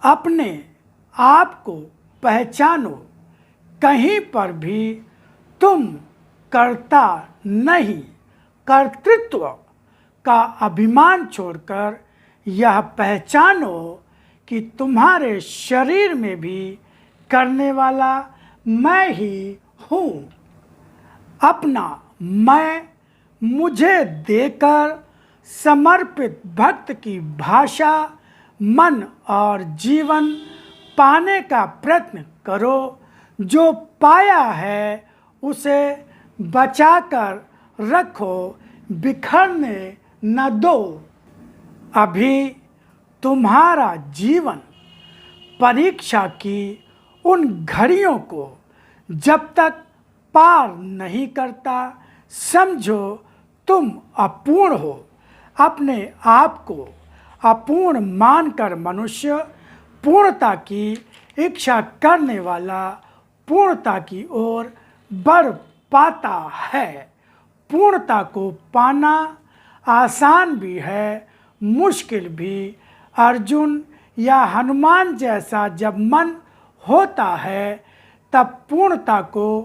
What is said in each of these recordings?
अपने आप को पहचानो। कहीं पर भी तुम कर्ता नहीं, कर्तृत्व का अभिमान छोड़कर यह पहचानो कि तुम्हारे शरीर में भी करने वाला मैं ही हूँ। अपना मैं मुझे देकर समर्पित भक्त की भाषा, मन और जीवन पाने का प्रयत्न करो। जो पाया है उसे बचाकर रखो, बिखरने न दो। अभी तुम्हारा जीवन परीक्षा की उन घड़ियों को जब तक पार नहीं करता, समझो तुम अपूर्ण हो। अपने आप को अपूर्ण मानकर मनुष्य पूर्णता की इच्छा करने वाला पूर्णता की ओर बढ़ पाता है। पूर्णता को पाना आसान भी है, मुश्किल भी। अर्जुन या हनुमान जैसा जब मन होता है तब पूर्णता को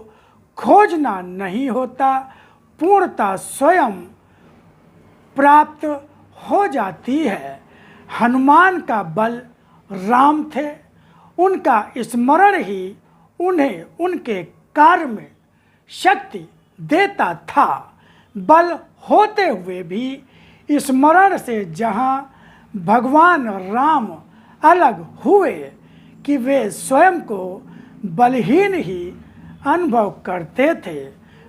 खोजना नहीं होता, पूर्णता स्वयं प्राप्त हो जाती है। हनुमान का बल राम थे, उनका स्मरण ही उन्हें उनके कार्य में शक्ति देता था। बल होते हुए भी स्मरण से जहाँ भगवान राम अलग हुए कि वे स्वयं को बलहीन ही अनुभव करते थे।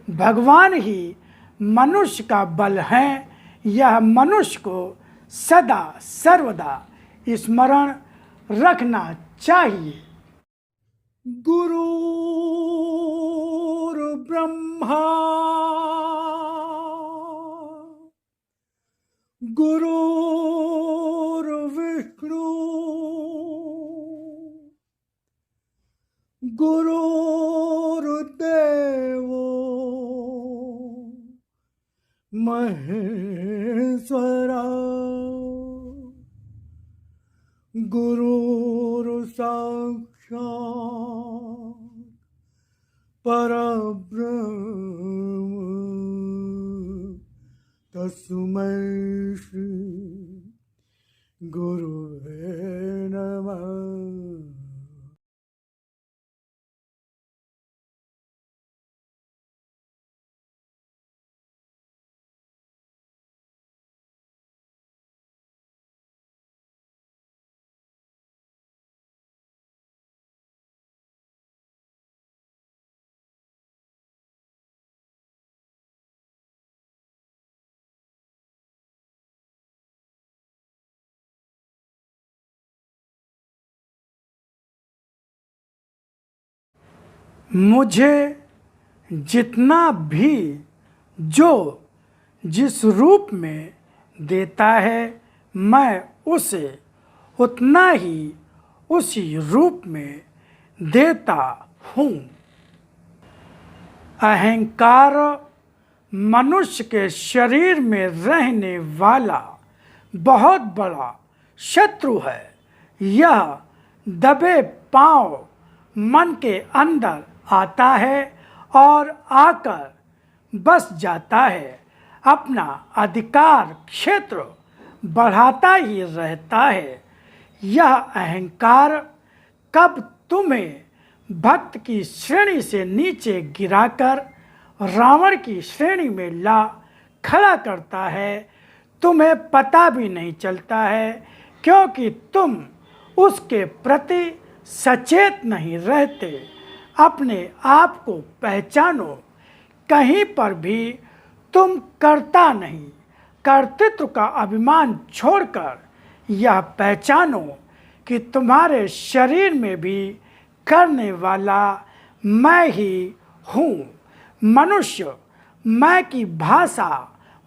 भगवान ही मनुष्य का बल है, यह मनुष्य को सदा सर्वदा स्मरण रखना चाहिए। गुरुर्ब्रह्मा गुरुर्विष्णु गुरुर्देवो महेश्वरा गुरुर्साक्षात् परब्रह्म तस्मै श्री गुरुवे नमः। मुझे जितना भी जो जिस रूप में देता है, मैं उसे उतना ही उसी रूप में देता हूँ। अहंकार मनुष्य के शरीर में रहने वाला बहुत बड़ा शत्रु है। यह दबे पांव मन के अंदर आता है और आकर बस जाता है। अपना अधिकार क्षेत्र बढ़ाता ही रहता है। यह अहंकार कब तुम्हें भक्त की श्रेणी से नीचे गिराकर रावण की श्रेणी में ला खड़ा करता है, तुम्हें पता भी नहीं चलता है, क्योंकि तुम उसके प्रति सचेत नहीं रहते। अपने आप को पहचानो। कहीं पर भी तुम कर्ता नहीं, कर्तृत्व का अभिमान छोड़कर यह पहचानो कि तुम्हारे शरीर में भी करने वाला मैं ही हूँ। मनुष्य मैं की भाषा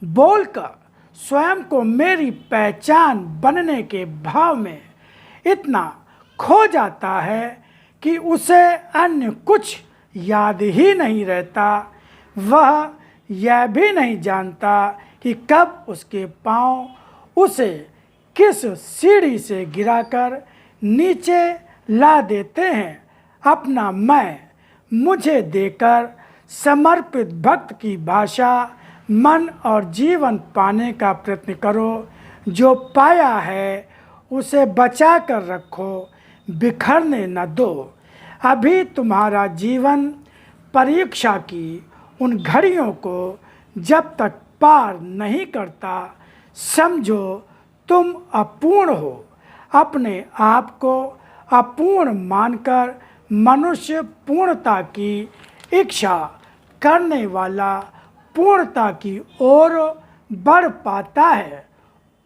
बोलकर स्वयं को मेरी पहचान बनने के भाव में इतना खो जाता है कि उसे अन्य कुछ याद ही नहीं रहता। वह यह भी नहीं जानता कि कब उसके पांव उसे किस सीढ़ी से गिराकर नीचे ला देते हैं। अपना मैं मुझे देकर समर्पित भक्त की भाषा मन और जीवन पाने का प्रयत्न करो। जो पाया है उसे बचा कर रखो, बिखरने न दो। अभी तुम्हारा जीवन परीक्षा की उन घड़ियों को जब तक पार नहीं करता, समझो तुम अपूर्ण हो। अपने आप को अपूर्ण मानकर मनुष्य पूर्णता की इच्छा करने वाला पूर्णता की ओर बढ़ पाता है।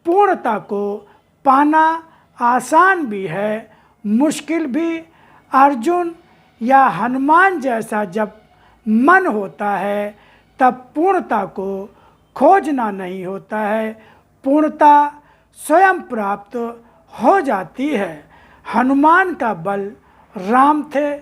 पूर्णता को पाना आसान भी है, मुश्किल भी। अर्जुन या हनुमान जैसा जब मन होता है तब पूर्णता को खोजना नहीं होता है, पूर्णता स्वयं प्राप्त हो जाती है। हनुमान का बल राम थे,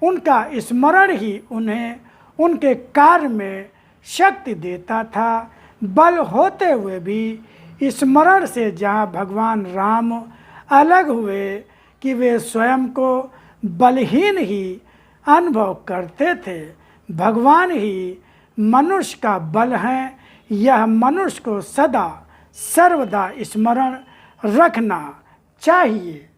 उनका स्मरण ही उन्हें उनके कार्य में शक्ति देता था। बल होते हुए भी स्मरण से जहाँ भगवान राम अलग हुए कि वे स्वयं को बलहीन ही अनुभव करते थे। भगवान ही मनुष्य का बल है, यह मनुष्य को सदा सर्वदा स्मरण रखना चाहिए।